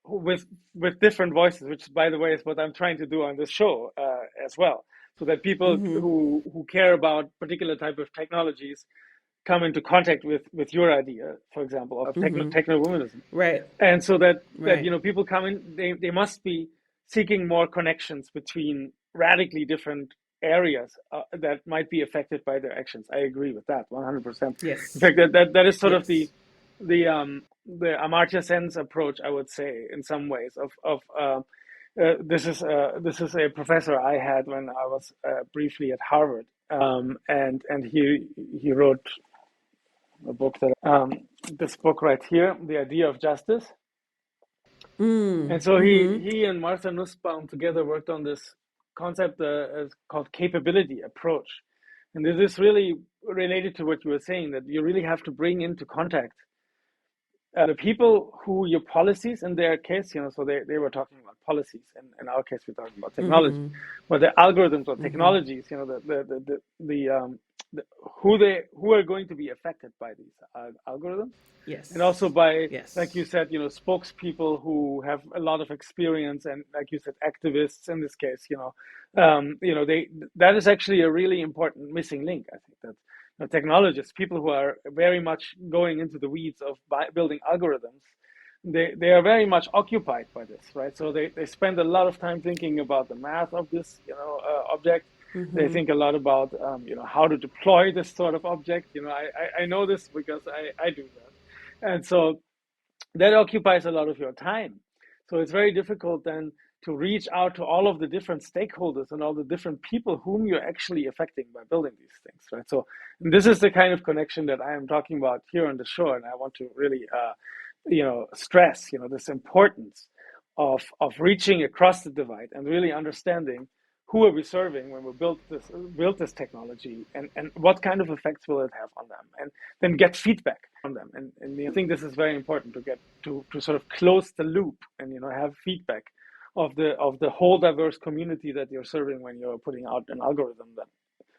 Speaker 2: with different voices, which, by the way, is what I'm trying to do on this show as well, so that people
Speaker 3: Mm-hmm.
Speaker 2: who care about particular type of technologies come into contact with your idea, for example, of
Speaker 3: Mm-hmm.
Speaker 2: techno womanism.
Speaker 3: Right.
Speaker 2: And so that
Speaker 3: Right.
Speaker 2: people come in, they must be seeking more connections between radically different areas that might be affected by their actions. I agree with that 100%. In
Speaker 3: Yes.
Speaker 2: fact, that is sort of
Speaker 3: Yes.
Speaker 2: the Amartya Sen's approach, I would say, in some ways. Of This is a professor I had when I was briefly at Harvard, and he wrote a book that this book right here, The Idea of Justice. And so
Speaker 3: Mm-hmm.
Speaker 2: he and Martha Nussbaum together worked on this concept called capability approach. And this is really related to what you were saying, that you really have to bring into contact the people who your policies, in their case, so they were talking about policies, and in our case, we're talking about technology,
Speaker 3: Mm-hmm.
Speaker 2: but the algorithms or
Speaker 3: Mm-hmm.
Speaker 2: technologies, the who are going to be affected by these algorithms, and also
Speaker 3: Yes.
Speaker 2: by, like you
Speaker 3: Yes.
Speaker 2: said, spokespeople who have a lot of experience, and like you said, activists in this case, they that is actually a really important missing link. I think that technologists, people who are very much going into the weeds of building algorithms, they are very much occupied by this, right? So they spend a lot of time thinking about the math of this, object. They
Speaker 3: Mm-hmm.
Speaker 2: think a lot about, how to deploy this sort of object. I know this because I do that, and so that occupies a lot of your time. So it's very difficult then to reach out to all of the different stakeholders and all the different people whom you're actually affecting by building these things, right? So this is the kind of connection that I am talking about here on the show, and I want to really, stress, this importance of reaching across the divide and really understanding who are we serving when we build this technology, and what kind of effects will it have on them, and then get feedback from them. And I think this is very important to get to sort of close the loop, and have feedback of the whole diverse community that you're serving when you're putting out an algorithm that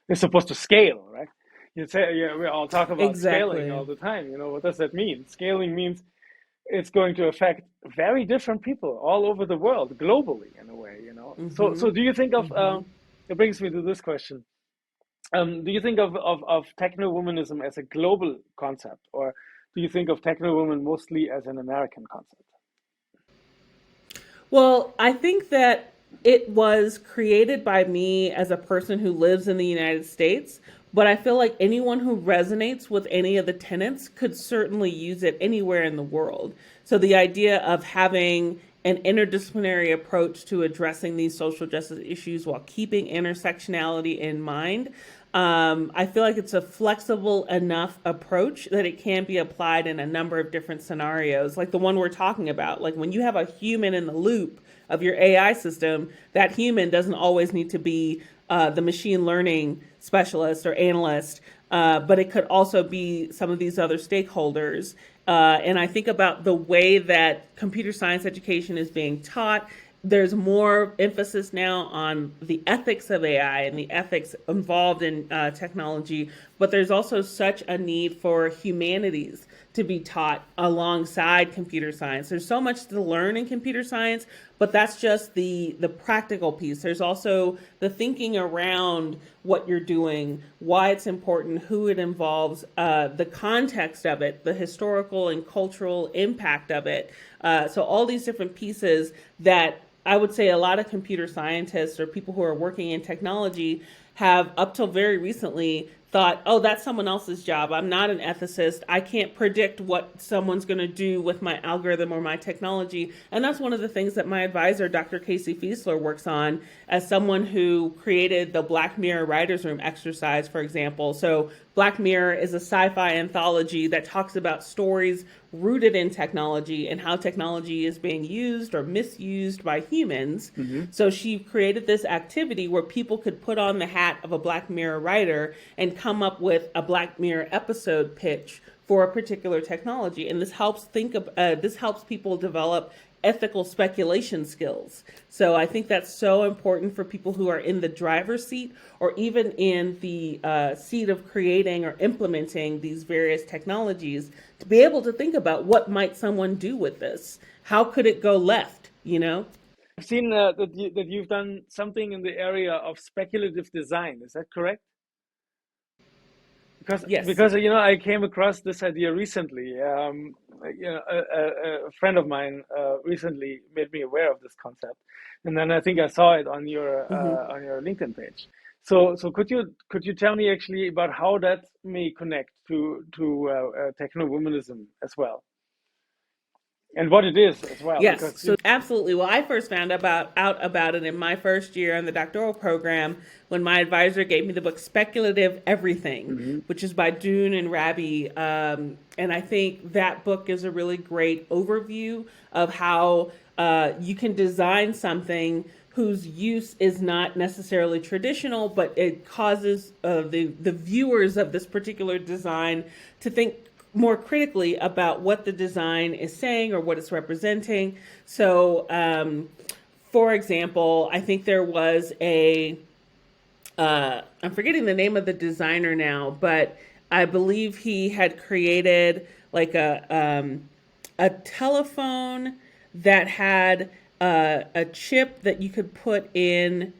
Speaker 2: is supposed to scale, right? You say, yeah, we all talk about scaling
Speaker 3: Exactly.
Speaker 2: all the time. What does that mean? Scaling means it's going to affect very different people all over the world, globally, in a way. So
Speaker 3: Mm-hmm.
Speaker 2: do you think of?
Speaker 3: Mm-hmm.
Speaker 2: It brings me to this question. Do you think of techno-womanism as a global concept, or do you think of techno-woman mostly as an American concept?
Speaker 3: Well, I think that it was created by me as a person who lives in the United States, but I feel like anyone who resonates with any of the tenets could certainly use it anywhere in the world. So the idea of having an interdisciplinary approach to addressing these social justice issues while keeping intersectionality in mind. I feel like it's a flexible enough approach that it can be applied in a number of different scenarios, like the one we're talking about. Like when you have a human in the loop of your AI system, that human doesn't always need to be the machine learning specialist or analyst, but it could also be some of these other stakeholders. And I think about the way that computer science education is being taught. There's more emphasis now on the ethics of AI and the ethics involved in technology, but there's also such a need for humanities to be taught alongside computer science. There's so much to learn in computer science, but that's just the practical piece. There's also the thinking around what you're doing, why it's important, who it involves, the context of it, the historical and cultural impact of it. So all these different pieces that I would say a lot of computer scientists or people who are working in technology have up till very recently thought, oh, that's someone else's job. I'm not an ethicist. I can't predict what someone's going to do with my algorithm or my technology. And that's one of the things that my advisor, Dr. Casey Fiesler, works on as someone who created the Black Mirror Writers Room exercise, for example. So Black Mirror is a sci-fi anthology that talks about stories rooted in technology and how technology is being used or misused by humans. Mm-hmm. So she created this activity where people could put on the hat of a Black Mirror writer and come up with a Black Mirror episode pitch for a particular technology. And this helps people develop ethical speculation skills. So I think that's so important for people who are in the driver's seat or even in the seat of creating or implementing these various technologies to be able to think about what might someone do with this? How could it go left, you know?
Speaker 2: I've seen that you've done something in the area of speculative design. Is that correct?
Speaker 3: Yes.
Speaker 2: Because I came across this idea recently. A friend of mine recently made me aware of this concept, and then I think I saw it
Speaker 3: Mm-hmm.
Speaker 2: on your LinkedIn page. So could you tell me actually about how that may connect to techno womanism as well, and what it is as well?
Speaker 3: Yes,
Speaker 2: Because
Speaker 3: so absolutely. Well, I first found out about it in my first year in the doctoral program when my advisor gave me the book Speculative Everything,
Speaker 2: Mhm.
Speaker 3: which is by Dune and Rabi. And I think that book is a really great overview of how you can design something whose use is not necessarily traditional, but it causes the viewers of this particular design to think more critically about what the design is saying or what it's representing. So, for example, I think there was I'm forgetting the name of the designer now, but I believe he had created like a telephone that had a chip that you could put in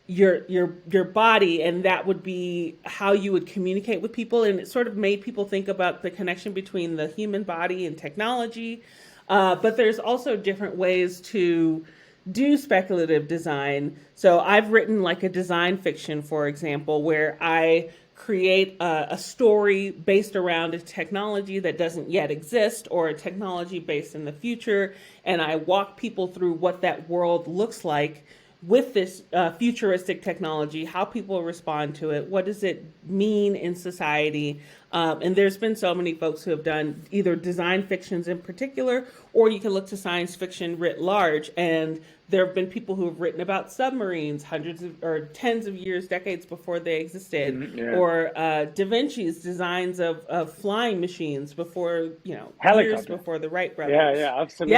Speaker 3: your body, and that would be how you would communicate with people, and it sort of made people think about the connection between the human body and technology. But there's also different ways to do speculative design. So I've written like a design fiction, for example, where I create a story based around a technology that doesn't yet exist or a technology based in the future, and I walk people through what that world looks like with this futuristic technology, how people respond to it, what does it mean in society. And there's been so many folks who have done either design fictions in particular, or you can look to science fiction writ large. And there have been people who have written about submarines hundreds of or tens of years, decades before they existed,
Speaker 2: Mhm, yeah.
Speaker 3: or Da Vinci's designs of flying machines before, years
Speaker 2: Helicopter.
Speaker 3: before the Wright
Speaker 2: Yeah,
Speaker 3: brothers.
Speaker 2: yeah,
Speaker 3: Yeah.
Speaker 2: absolutely.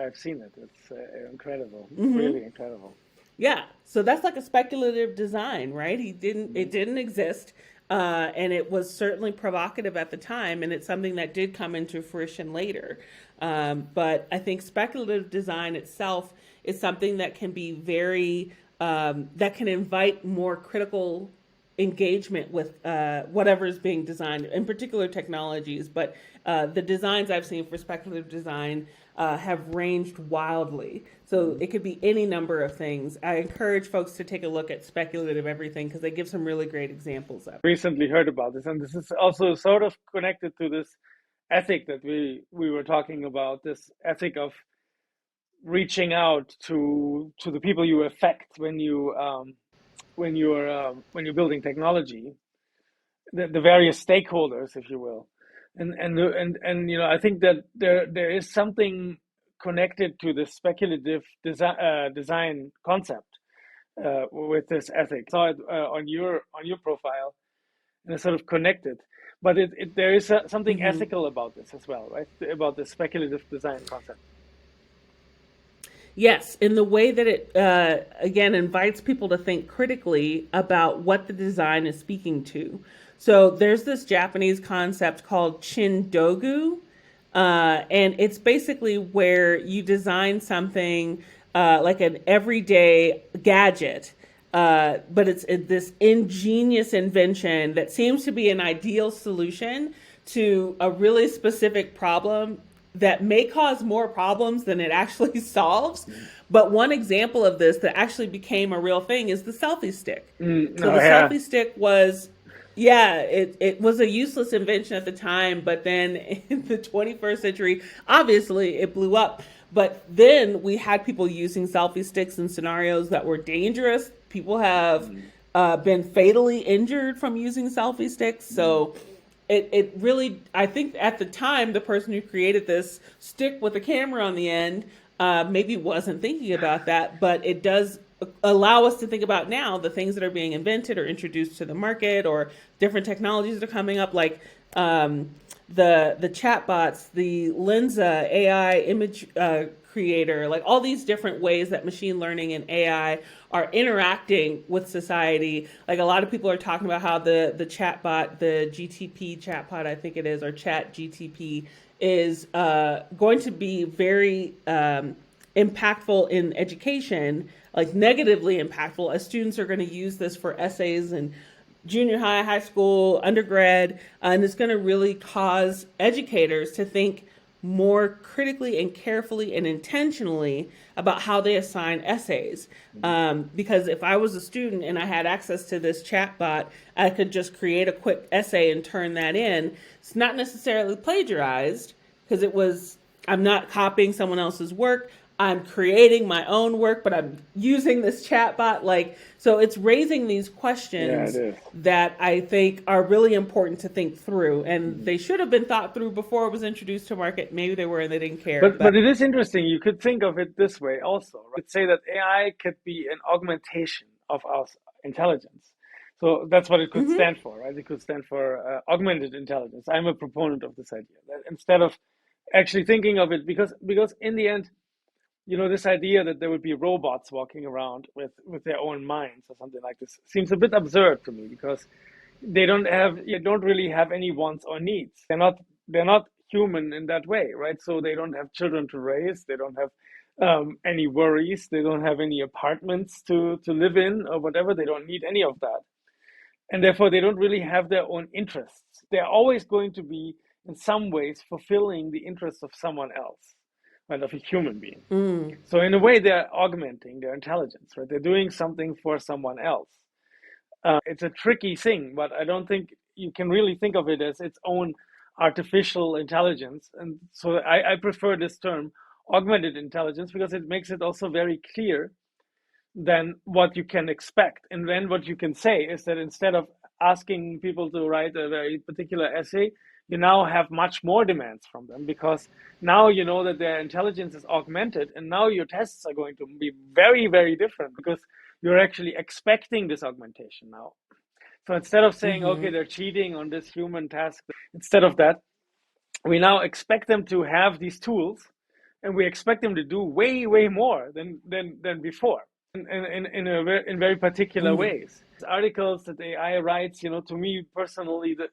Speaker 2: I've seen it. It's incredible,
Speaker 3: Mm-hmm.
Speaker 2: really incredible.
Speaker 3: Yeah, so that's like a speculative design, right? It didn't exist, and it was certainly provocative at the time, and it's something that did come into fruition later. But I think speculative design itself is something that can be that can invite more critical engagement with whatever is being designed, in particular technologies. But the designs I've seen for speculative design have ranged wildly. So it could be any number of things. I encourage folks to take a look at speculative everything because they give some really great examples of it.
Speaker 2: Recently heard about this, and this is also sort of connected to this ethic that we were talking about, this ethic of reaching out to the people you affect when you're building technology, the various stakeholders, if you will, and I think that there is something connected to the speculative design concept with this ethic. I saw it on your profile, and it's sort of connected. But there is something
Speaker 3: Mm-hmm.
Speaker 2: ethical about this as well, right? About the speculative design concept.
Speaker 3: Yes, in the way that it, again, invites people to think critically about what the design is speaking to. So there's this Japanese concept called chindogu, and it's basically where you design something like an everyday gadget, but it's this ingenious invention that seems to be an ideal solution to a really specific problem that may cause more problems than it actually solves. But one example of this that actually became a real thing is the selfie stick. So the
Speaker 2: Yeah.
Speaker 3: selfie stick was, yeah, it was a useless invention at the time, but then in the 21st century, obviously it blew up. But then we had people using selfie sticks in scenarios that were dangerous. People have been fatally injured from using selfie sticks. So it really, I think at the time, the person who created this stick with a camera on the end maybe wasn't thinking about that, but it does allow us to think about now the things that are being invented or introduced to the market or different technologies that are coming up, like the chatbots, the Lensa AI image creator, like all these different ways that machine learning and AI are interacting with society. Like a lot of people are talking about how the chatbot, the GTP chatbot, I think it is, or Chat GTP, is going to be very impactful in education, like negatively impactful, as students are going to use this for essays and junior high, high school, undergrad, and it's going to really cause educators to think more critically and carefully and intentionally about how they assign essays. Because if I was a student and I had access to this chatbot, I could just create a quick essay and turn that in. It's not necessarily plagiarized because I'm not copying someone else's work. I'm creating my own work, but I'm using this chatbot. So it's raising these questions that I think are really important to think through. And they should have been thought through before it was introduced to market. Maybe they were and they didn't care.
Speaker 2: But it is interesting. You could think of it this way also, right? You could say that AI could be an augmentation of our intelligence. So that's what it could stand for, right? It could stand for augmented intelligence. I'm a proponent of this idea. That instead of actually thinking of it, because in the end, this idea that there would be robots walking around with their own minds or something like this seems a bit absurd to me, because they don't really have any wants or needs. They're not human in that way, right? So they don't have children to raise. They don't have any worries. They don't have any apartments to live in or whatever. They don't need any of that. And therefore, they don't really have their own interests. They're always going to be, in some ways, fulfilling the interests of someone else, right, of a human being. So in a way, they're augmenting their intelligence, right? They're doing something for someone else. It's a tricky thing, but I don't think you can really think of it as its own artificial intelligence. And so I prefer this term, augmented intelligence, because it makes it also very clear than what you can expect. And then what you can say is that instead of asking people to write a very particular essay, you now have much more demands from them, because now you know that their intelligence is augmented, and now your tests are going to be very, very different because you're actually expecting this augmentation now. So instead of saying, okay, they're cheating on this human task, instead of that, we now expect them to have these tools, and we expect them to do way, way more than before, in very particular ways. Articles that AI writes, to me personally, that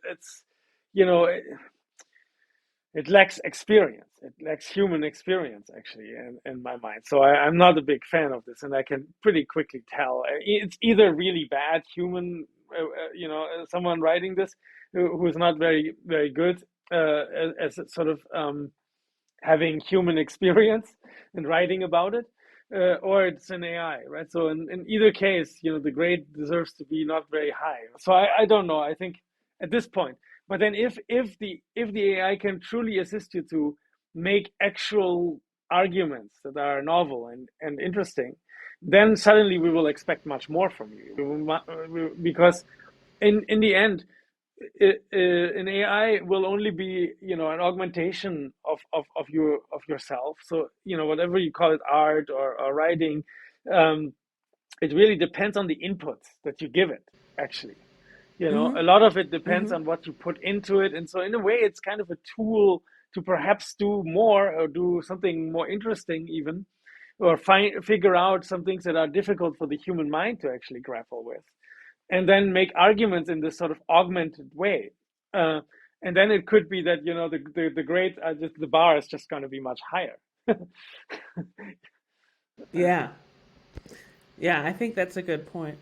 Speaker 2: it lacks experience. It lacks human experience, actually, in my mind. So I'm not a big fan of this, and I can pretty quickly tell. It's either really bad human someone writing this who's not very very good as sort of having human experience and writing about it, or it's an AI, right? So in either case, the grade deserves to be not very high. So I don't know. I think at this point, but then if the AI can truly assist you to make actual arguments that are novel and interesting, then suddenly we will expect much more from you. Because in the end, an AI will only be, an augmentation of yourself. So, whatever you call it, art or writing, it really depends on the inputs that you give it, actually. A lot of it depends on what you put into it. And so in a way, it's kind of a tool to perhaps do more or do something more interesting even, or figure out some things that are difficult for the human mind to actually grapple with, and then make arguments in this sort of augmented way. And then it could be that, the grade, the bar is just going to be much higher.
Speaker 3: Yeah. Yeah, I think that's a good point.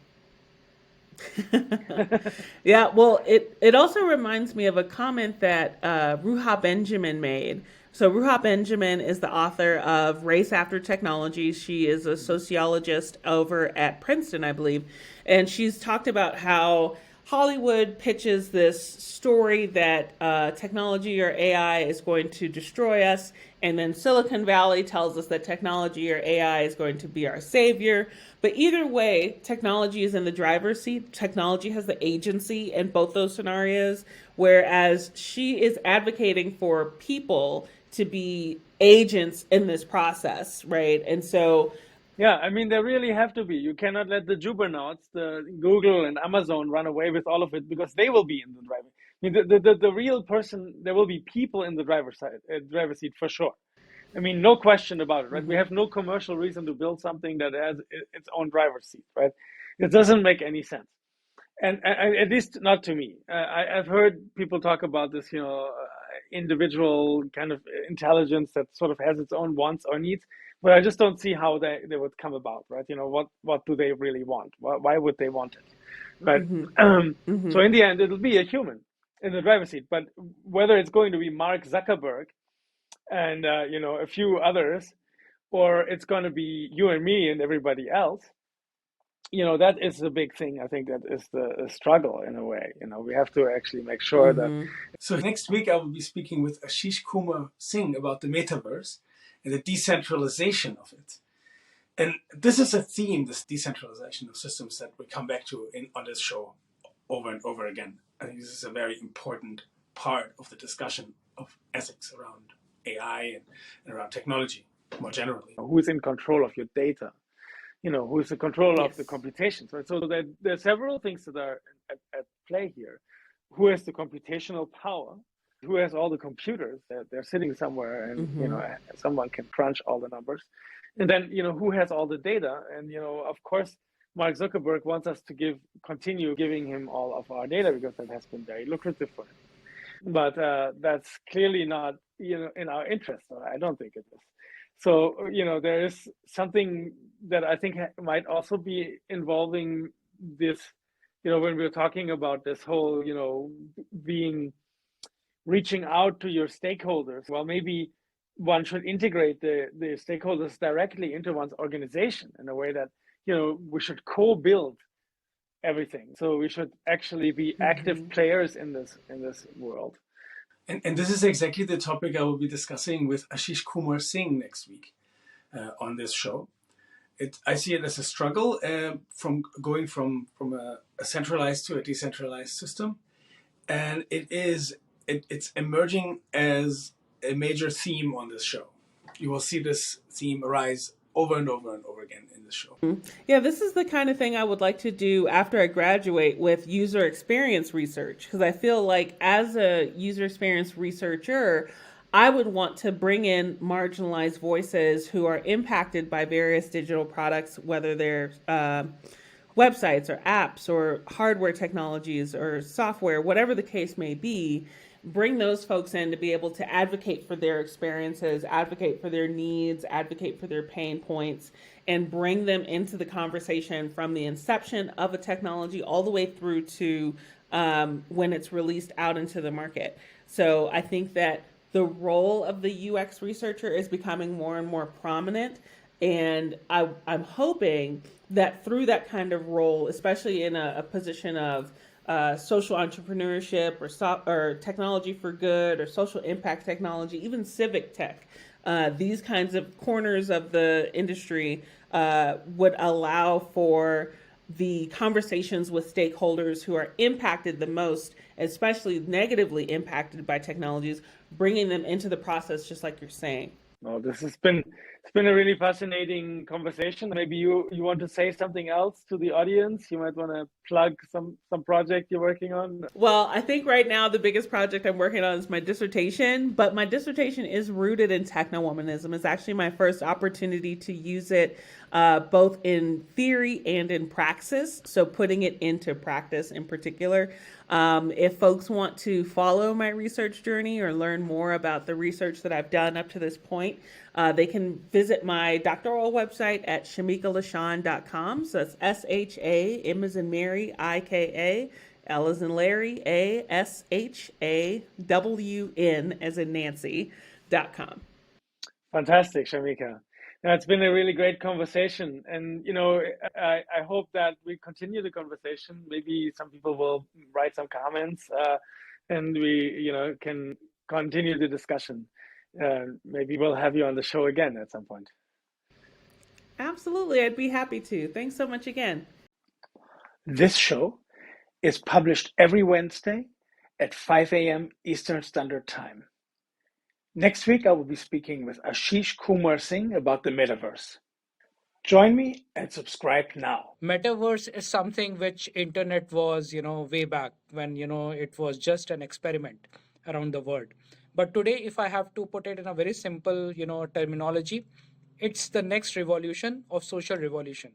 Speaker 3: Yeah, well, it also reminds me of a comment that Ruha Benjamin made. So Ruha Benjamin is the author of Race After Technology. She is a sociologist over at Princeton, I believe, and she's talked about how Hollywood pitches this story that technology or AI is going to destroy us, and then Silicon Valley tells us that technology or AI is going to be our savior. But either way, technology is in the driver's seat. Technology has the agency in both those scenarios, whereas she is advocating for people to be agents in this process, right? And so
Speaker 2: yeah, I mean, there really have to be. You cannot let the juggernauts, the Google and Amazon, run away with all of it, because they will be in the driver. I mean, the real person, there will be people in the driver's seat for sure. I mean, no question about it, right? We have no commercial reason to build something that has its own driver's seat, right? It doesn't make any sense. And at least not to me. I've heard people talk about this, individual kind of intelligence that sort of has its own wants or needs, but I just don't see how they would come about, right? What do they really want? Why would they want it, right? So in the end, it'll be a human in the driver's seat, but whether it's going to be Mark Zuckerberg and a few others, or it's going to be you and me and everybody else, that is the big thing. I think that is the struggle in a way. We have to actually make sure that.
Speaker 1: So next week I will be speaking with Ashish Kumar Singh about the metaverse and the decentralization of it. And this is a theme, this decentralization of systems, that we come back to on this show over and over again. I think this is a very important part of the discussion of ethics around AI and around technology more generally.
Speaker 2: Who's in control of your data? Who's in control of the computations, right? So there are several things that are at play here. Who has the computational power? Who has all the computers? They're sitting somewhere, and someone can crunch all the numbers. And then who has all the data? And of course, Mark Zuckerberg wants us to continue giving him all of our data, because that has been very lucrative for him. But that's clearly not in our interest. I don't think it is. So, there is something that I think might also be involving this, when we're talking about this whole, reaching out to your stakeholders. Well, maybe one should integrate the stakeholders directly into one's organization in a way that, we should co-build everything. So we should actually be active players in this world.
Speaker 1: And this is exactly the topic I will be discussing with Ashish Kumar Singh next week on this show. I see it as a struggle from going from a centralized to a decentralized system, and it's emerging as a major theme on this show. You will see this theme arise over and over and over again in this show.
Speaker 3: Yeah, this is the kind of thing I would like to do after I graduate with user experience research, because I feel like as a user experience researcher, I would want to bring in marginalized voices who are impacted by various digital products, whether they're websites or apps or hardware technologies or software, whatever the case may be, bring those folks in to be able to advocate for their experiences, advocate for their needs, advocate for their pain points, and bring them into the conversation from the inception of a technology all the way through to when it's released out into the market. So I think that the role of the UX researcher is becoming more and more prominent. And I'm hoping that through that kind of role, especially in a position of social entrepreneurship or technology for good or social impact technology, even civic tech, these kinds of corners of the industry would allow for the conversations with stakeholders who are impacted the most, especially negatively impacted by technologies, bringing them into the process, just like you're saying.
Speaker 2: No, it's been a really fascinating conversation. Maybe you want to say something else to the audience. You might want to plug some project you're working on.
Speaker 3: Well, I think right now the biggest project I'm working on is my dissertation, but my dissertation is rooted in techno-womanism. It's actually my first opportunity to use it both in theory and in praxis, so putting it into practice in particular. If folks want to follow my research journey or learn more about the research that I've done up to this point, they can visit my doctoral website at shamikalashan.com. So that's S-H-A, M as in Mary, I-K-A, L as in Larry, A-S-H-A-W-N as in Nancy.com.
Speaker 2: Fantastic, Shamika. Now, it's been a really great conversation. And, I hope that we continue the conversation. Maybe some people will write some comments and we, can continue the discussion. Maybe we'll have you on the show again at some point.
Speaker 3: Absolutely. I'd be happy to. Thanks so much again.
Speaker 1: This show is published every Wednesday at 5 a.m. Eastern Standard Time. Next week, I will be speaking with Ashish Kumar Singh about the metaverse. Join me and subscribe now.
Speaker 4: Metaverse is something which internet was, way back when, it was just an experiment around the world. But today, if I have to put it in a very simple, terminology, it's the next revolution of social revolution.